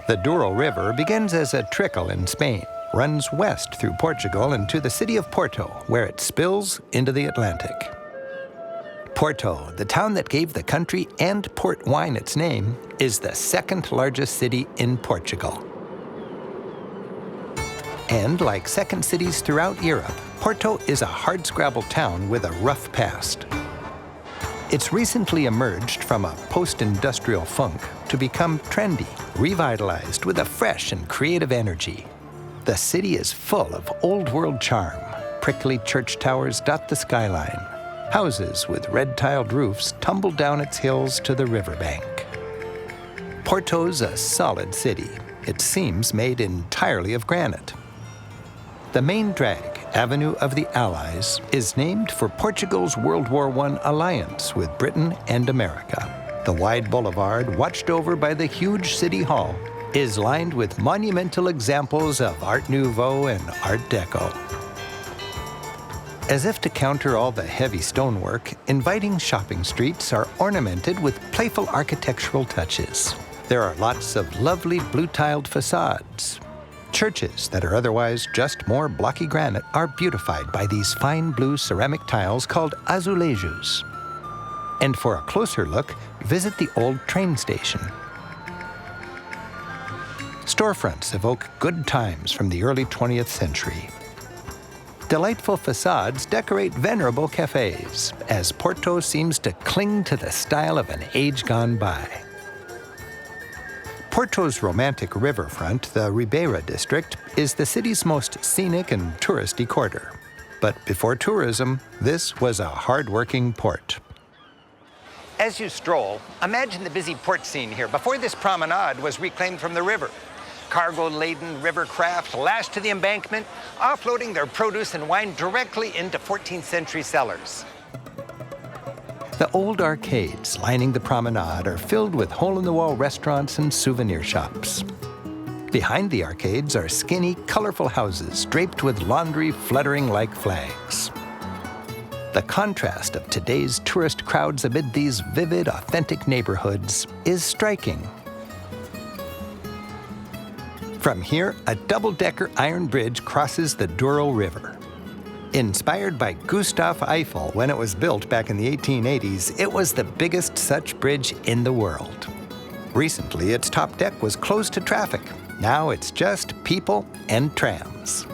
The Douro River begins as a trickle in Spain, runs west through Portugal and to the city of Porto, where it spills into the Atlantic. Porto, the town that gave the country and port wine its name, is the second largest city in Portugal. And like second cities throughout Europe, Porto is a hardscrabble town with a rough past. It's recently emerged from a post-industrial funk to become trendy, revitalized with a fresh and creative energy. The city is full of old-world charm. Prickly church towers dot the skyline. Houses with red-tiled roofs tumble down its hills to the riverbank. Porto's a solid city. It seems made entirely of granite. The main drag, Avenue of the Allies, is named for Portugal's World War I alliance with Britain and America. The wide boulevard, watched over by the huge city hall, is lined with monumental examples of Art Nouveau and Art Deco. As if to counter all the heavy stonework, inviting shopping streets are ornamented with playful architectural touches. There are lots of lovely blue-tiled facades. Churches that are otherwise just more blocky granite are beautified by these fine blue ceramic tiles called azulejos. And for a closer look, visit the old train station. Storefronts evoke good times from the early 20th century. Delightful facades decorate venerable cafes, as Porto seems to cling to the style of an age gone by. Porto's romantic riverfront, the Ribeira district, is the city's most scenic and touristy quarter. But before tourism, this was a hard-working port. As you stroll, imagine the busy port scene here before this promenade was reclaimed from the river. Cargo-laden river craft lashed to the embankment, offloading their produce and wine directly into 14th century cellars. The old arcades lining the promenade are filled with hole-in-the-wall restaurants and souvenir shops. Behind the arcades are skinny, colorful houses draped with laundry fluttering like flags. The contrast of today's tourist crowds amid these vivid, authentic neighborhoods is striking. From here, a double-decker iron bridge crosses the Douro River. Inspired by Gustave Eiffel when it was built back in the 1880s, it was the biggest such bridge in the world. Recently, its top deck was closed to traffic. Now it's just people and trams.